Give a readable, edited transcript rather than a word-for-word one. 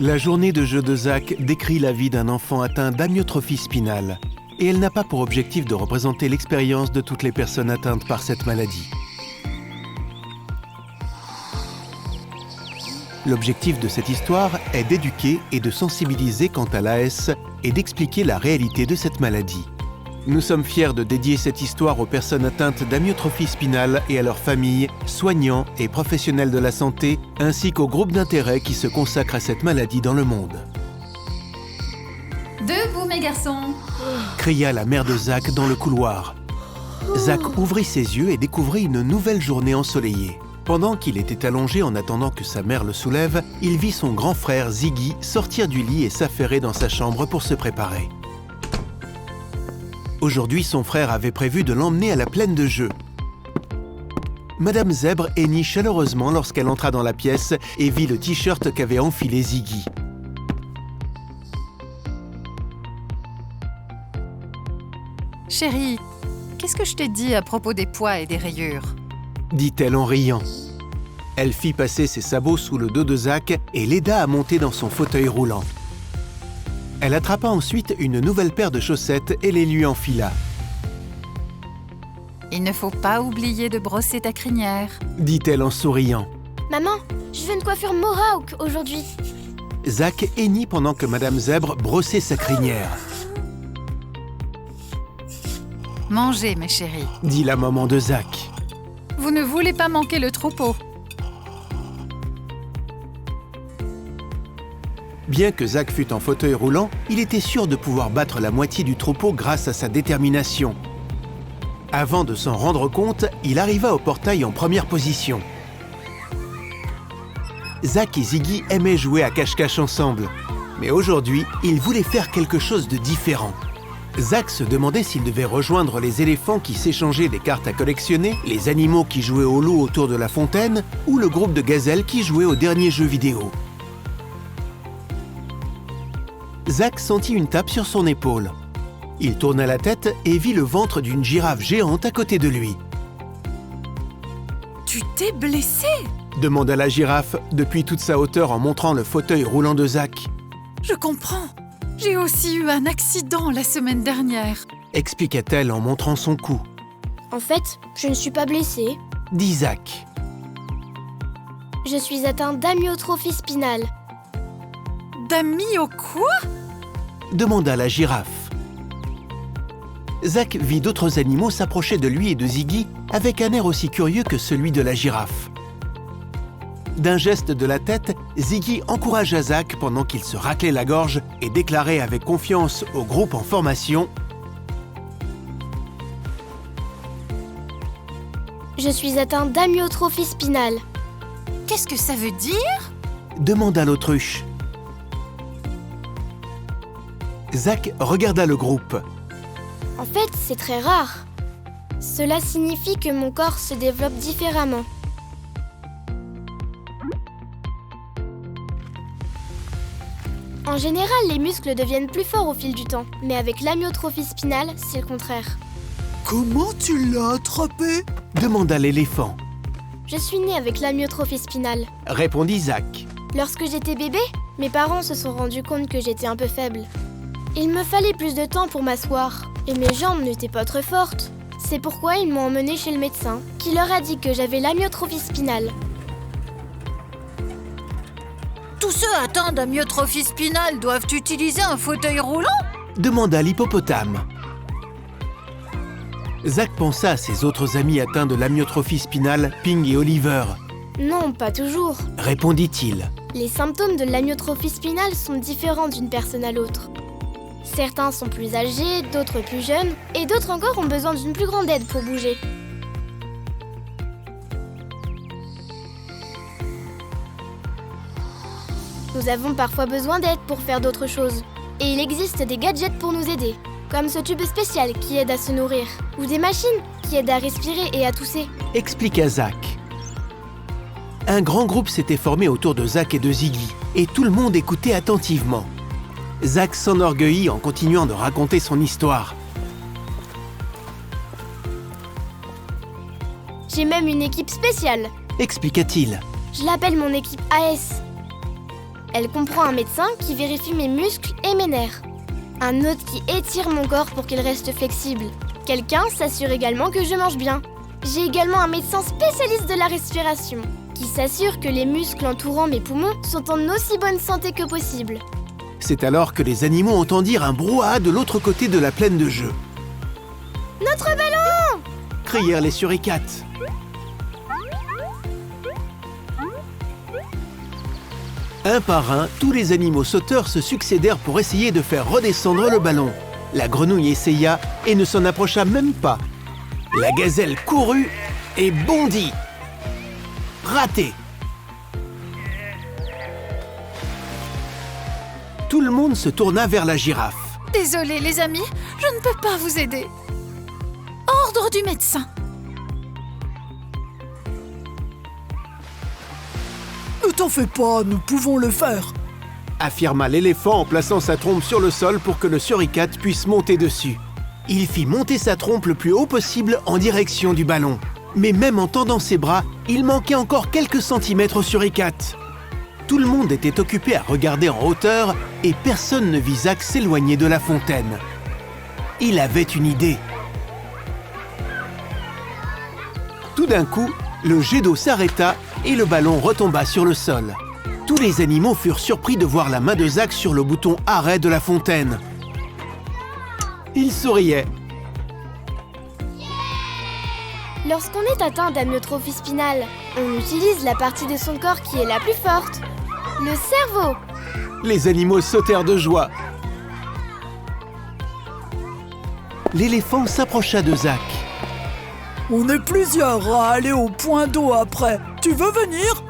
La journée de jeu de Zach décrit la vie d'un enfant atteint d'amyotrophie spinale et elle n'a pas pour objectif de représenter l'expérience de toutes les personnes atteintes par cette maladie. L'objectif de cette histoire est d'éduquer et de sensibiliser quant à l'AS et d'expliquer la réalité de cette maladie. Nous sommes fiers de dédier cette histoire aux personnes atteintes d'amyotrophie spinale et à leurs familles, soignants et professionnels de la santé, ainsi qu'aux groupes d'intérêt qui se consacrent à cette maladie dans le monde. Debout, mes garçons! Cria la mère de Zach dans le couloir. Zach ouvrit ses yeux et découvrit une nouvelle journée ensoleillée. Pendant qu'il était allongé en attendant que sa mère le soulève, il vit son grand frère Ziggy sortir du lit et s'affairer dans sa chambre pour se préparer. Aujourd'hui, son frère avait prévu de l'emmener à la plaine de jeu. Madame Zèbre hennit chaleureusement lorsqu'elle entra dans la pièce et vit le t-shirt qu'avait enfilé Ziggy. Chérie, qu'est-ce que je t'ai dit à propos des poids et des rayures? Dit-elle en riant. Elle fit passer ses sabots sous le dos de Zach et l'aida à monter dans son fauteuil roulant. Elle attrapa ensuite une nouvelle paire de chaussettes et les lui enfila. Il ne faut pas oublier de brosser ta crinière. Dit-elle en souriant. Maman, je veux une coiffure Mohawk aujourd'hui. Zach hennit pendant que Madame Zèbre brossait sa crinière. Mangez, mes chéris. Dit la maman de Zach. Vous ne voulez pas manquer le troupeau. Bien que Zach fût en fauteuil roulant, il était sûr de pouvoir battre la moitié du troupeau grâce à sa détermination. Avant de s'en rendre compte, il arriva au portail en première position. Zach et Ziggy aimaient jouer à cache-cache ensemble. Mais aujourd'hui, ils voulaient faire quelque chose de différent. Zach se demandait s'il devait rejoindre les éléphants qui s'échangeaient des cartes à collectionner, les animaux qui jouaient au loup autour de la fontaine ou le groupe de gazelles qui jouait au dernier jeu vidéo. Zach sentit une tape sur son épaule. Il tourna la tête et vit le ventre d'une girafe géante à côté de lui. « Tu t'es blessé ?» demanda la girafe depuis toute sa hauteur en montrant le fauteuil roulant de Zach. « Je comprends. J'ai aussi eu un accident la semaine dernière. » expliqua-t-elle en montrant son cou. « En fait, je ne suis pas blessée. » dit Zach. « Je suis atteint d'amyotrophie spinale. » D'amio quoi? demanda la girafe. Zach vit d'autres animaux s'approcher de lui et de Ziggy avec un air aussi curieux que celui de la girafe. D'un geste de la tête, Ziggy encouragea Zach pendant qu'il se raclait la gorge et déclarait avec confiance au groupe en formation: « Je suis atteint d'amyotrophie spinale. » Qu'est-ce que ça veut dire? demanda l'autruche. Zach regarda le groupe. « En fait, c'est très rare. Cela signifie que mon corps se développe différemment. En général, les muscles deviennent plus forts au fil du temps, mais avec l'amyotrophie spinale, c'est le contraire. »« Comment tu l'as attrapé ?» demanda l'éléphant. « Je suis née avec l'amyotrophie spinale. » répondit Zach. « Lorsque j'étais bébé, mes parents se sont rendus compte que j'étais un peu faible. Il me fallait plus de temps pour m'asseoir, et mes jambes n'étaient pas très fortes. C'est pourquoi ils m'ont emmenée chez le médecin, qui leur a dit que j'avais l'amyotrophie spinale. » Tous ceux atteints d'amyotrophie spinale doivent utiliser un fauteuil roulant? demanda l'hippopotame. Zach pensa à ses autres amis atteints de l'amyotrophie spinale, Ping et Oliver. « Non, pas toujours. » répondit-il. Les symptômes de l'amyotrophie spinale sont différents d'une personne à l'autre. Certains sont plus âgés, d'autres plus jeunes, et d'autres encore ont besoin d'une plus grande aide pour bouger. Nous avons parfois besoin d'aide pour faire d'autres choses. Et il existe des gadgets pour nous aider, comme ce tube spécial qui aide à se nourrir, ou des machines qui aident à respirer et à tousser. Expliqua Zach. Un grand groupe s'était formé autour de Zach et de Ziggy, et tout le monde écoutait attentivement. Zach s'enorgueillit en continuant de raconter son histoire. J'ai même une équipe spéciale, expliqua-t-il. Je l'appelle mon équipe AS. Elle comprend un médecin qui vérifie mes muscles et mes nerfs. Un autre qui étire mon corps pour qu'il reste flexible. Quelqu'un s'assure également que je mange bien. J'ai également un médecin spécialiste de la respiration qui s'assure que les muscles entourant mes poumons sont en aussi bonne santé que possible. C'est alors que les animaux entendirent un brouhaha de l'autre côté de la plaine de jeu. Notre ballon! Crièrent les suricates. Un par un, tous les animaux sauteurs se succédèrent pour essayer de faire redescendre le ballon. La grenouille essaya et ne s'en approcha même pas. La gazelle courut et bondit. Raté. Tout le monde se tourna vers la girafe. Désolé les amis, je ne peux pas vous aider. Ordre du médecin. Ne t'en fais pas, nous pouvons le faire. Affirma l'éléphant en plaçant sa trompe sur le sol pour que le suricate puisse monter dessus. Il fit monter sa trompe le plus haut possible en direction du ballon. Mais même en tendant ses bras, il manquait encore quelques centimètres au suricate. Tout le monde était occupé à regarder en hauteur et personne ne vit Zach s'éloigner de la fontaine. Il avait une idée. Tout d'un coup, le jet d'eau s'arrêta et le ballon retomba sur le sol. Tous les animaux furent surpris de voir la main de Zach sur le bouton arrêt de la fontaine. Il souriait. Lorsqu'on est atteint d'amyotrophie spinale, on utilise la partie de son corps qui est la plus forte, le cerveau. Les animaux sautèrent de joie. L'éléphant s'approcha de Zach. On est plusieurs à aller au point d'eau après. Tu veux venir?